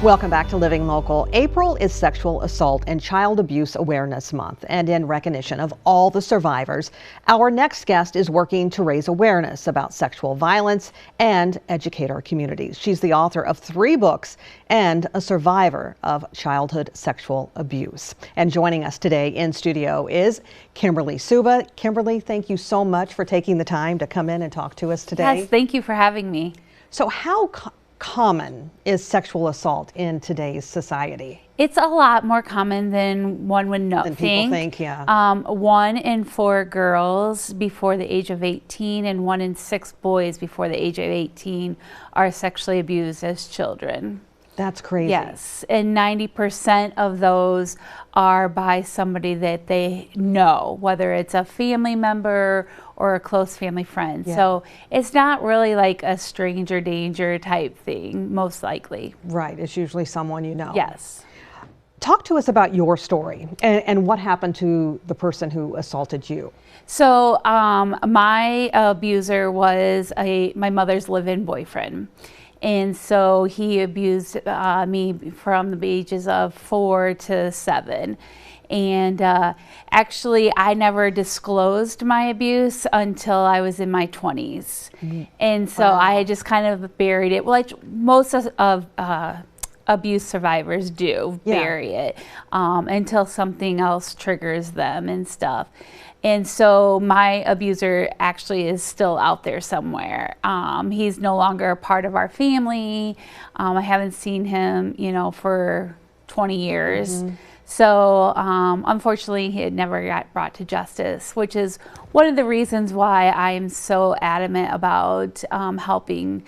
Welcome back to Living Local. April is Sexual Assault and Child Abuse Awareness Month, and in recognition of all the survivors, our next guest is working to raise awareness about sexual violence and educate our communities. She's the author of 3 books and a survivor of childhood sexual abuse. And joining us today in studio is Kimberly Souba. Kimberly, thank you so much for taking the time to come in and talk to us today. Yes, thank you for having me. So how common is sexual assault in today's society? It's a lot more common than one would know. People think, yeah. 1 in 4 girls before the age of 18 and 1 in 6 boys before the age of 18 are sexually abused as children. That's crazy. Yes, and 90% of those are by somebody that they know, whether it's a family member or a close family friend. Yeah. So it's not really like a stranger danger type thing, most likely. Right, it's usually someone you know. Yes. Talk to us about your story and what happened to the person who assaulted you. So my abuser was my mother's live-in boyfriend. And so he abused me from the ages of 4 to 7. And actually, I never disclosed my abuse until I was in my 20s. Mm-hmm. And so wow. I just kind of buried it, like most of abuse survivors do, bury it until something else triggers them and stuff. And so my abuser actually is still out there somewhere. He's no longer a part of our family. I haven't seen him, for 20 years. Mm-hmm. So unfortunately, he had never got brought to justice, which is one of the reasons why I am so adamant about helping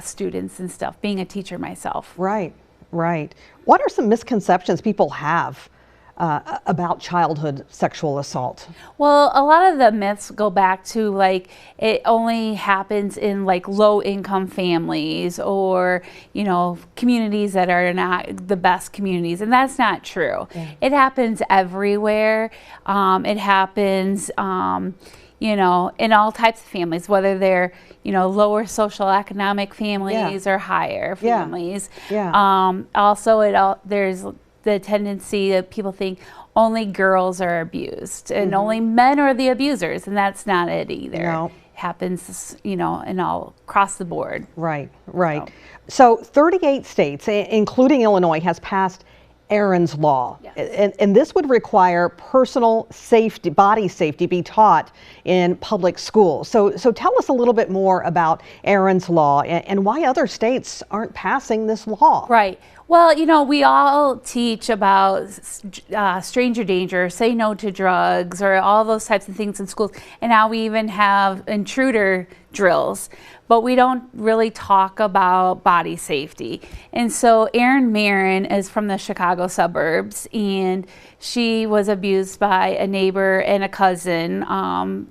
students and stuff, being a teacher myself. Right, right. What are some misconceptions people have about childhood sexual assault? Well, a lot of the myths go back to like it only happens in like low income families or communities that are not the best communities, and that's not true. Yeah. It happens everywhere. It happens in all types of families, whether they're lower social economic families or higher families. Yeah. Also there's the tendency that people think only girls are abused and mm-hmm. only men are the abusers, and that's not it either. No. It happens, in all across the board. Right, right. So 38 states, including Illinois, has passed Aaron's Law. Yes. And this would require personal safety, body safety, be taught in public schools. So tell us a little bit more about Aaron's Law and why other states aren't passing this law. Right. Well, we all teach about stranger danger, say no to drugs, or all those types of things in schools. And now we even have intruder drills, but we don't really talk about body safety. And so Erin Marin is from the Chicago suburbs, and she was abused by a neighbor and a cousin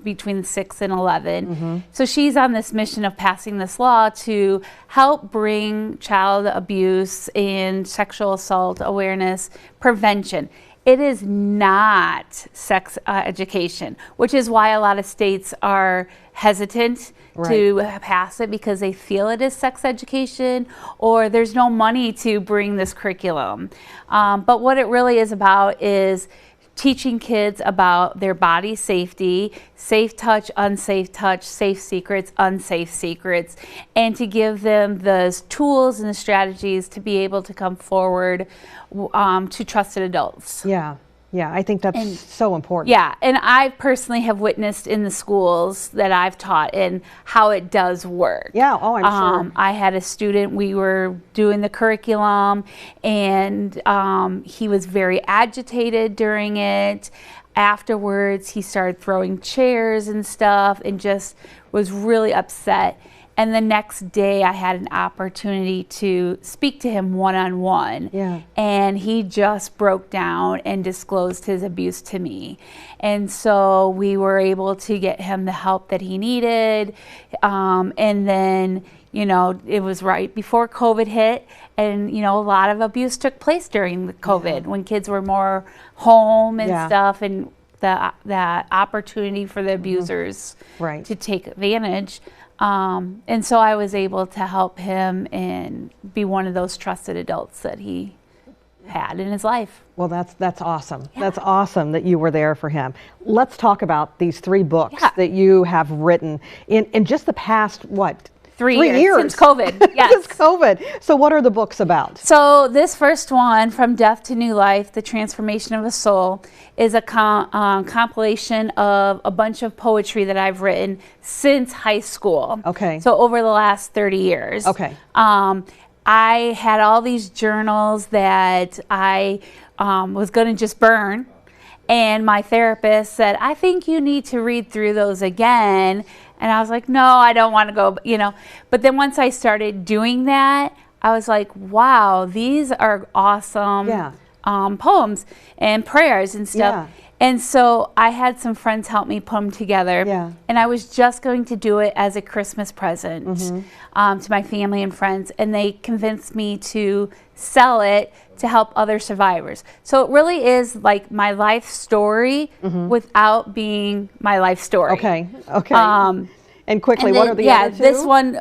between 6 and 11. Mm-hmm. So she's on this mission of passing this law to help bring child abuse and sexual assault awareness prevention. It is not sex education, which is why a lot of states are hesitant to pass it, because they feel it is sex education or there's no money to bring this curriculum. But what it really is about is teaching kids about their body safety, safe touch, safe secrets, unsafe secrets, and to give them the tools and the strategies to be able to come forward to trusted adults. Yeah, I think that's so important. Yeah, and I personally have witnessed in the schools that I've taught and how it does work. Yeah, I'm sure. I had a student, we were doing the curriculum, and he was very agitated during it. Afterwards, he started throwing chairs and stuff and just was really upset. And the next day I had an opportunity to speak to him one-on-one. Yeah. And he just broke down and disclosed his abuse to me. And so we were able to get him the help that he needed. And then, it was right before COVID hit. And, a lot of abuse took place during the COVID when kids were more home and stuff. And the opportunity for the abusers to take advantage. And so I was able to help him and be one of those trusted adults that he had in his life. Well, that's awesome. Yeah. That's awesome that you were there for him. Let's talk about these 3 books Yeah. that you have written in just the past, what? 3 years since COVID. Yes. Since COVID. So what are the books about? So this first one, From Death to New Life, The Transformation of a Soul, is a compilation of a bunch of poetry that I've written since high school. Okay. So over the last 30 years. Okay. I had all these journals that I was going to just burn. And my therapist said, I think you need to read through those again. And I was like, no, I don't want to go, But then once I started doing that, I was like, wow, these are awesome poems and prayers and stuff. Yeah. And so I had some friends help me put them together. Yeah. And I was just going to do it as a Christmas present to my family and friends. And they convinced me to sell it to help other survivors. So it really is like my life story without being my life story. Okay. Okay. And quickly, what are the other 2? This one,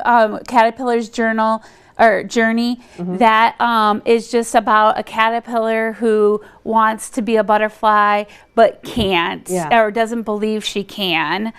Caterpillar's Journey, that is just about a caterpillar who wants to be a butterfly but can't, or doesn't believe she can,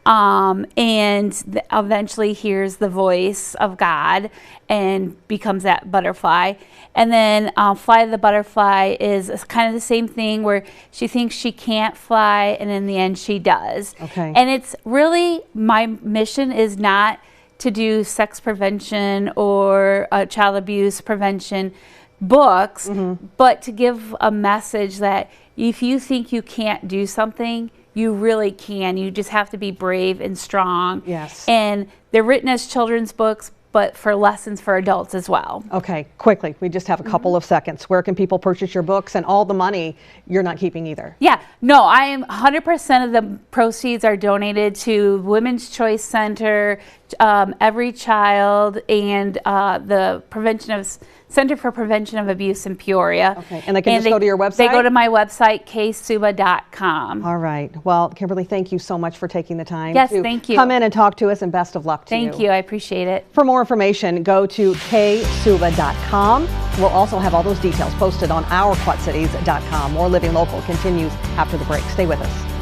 and eventually hears the voice of God and becomes that butterfly. And then Fly the Butterfly is kind of the same thing, where she thinks she can't fly and in the end she does. Okay. And it's really, my mission is not to do sex prevention or child abuse prevention books, but to give a message that if you think you can't do something, you really can. You just have to be brave and strong. Yes. And they're written as children's books, but for lessons for adults as well. Okay, quickly, we just have a couple of seconds. Where can people purchase your books? And all the money you're not keeping either. Yeah, no, I am 100% of the proceeds are donated to Women's Choice Center, Every Child, and the Center for Prevention of Abuse in Peoria. Okay, and they can just go to your website? They go to my website, ksouba.com. All right. Well, Kimberly, thank you so much for taking the time Yes, to thank you. come in and talk to us, and best of luck to you. Thank you, I appreciate it. For more information, go to ksouba.com. We'll also have all those details posted on our QuadCities.com. More Living Local continues after the break. Stay with us.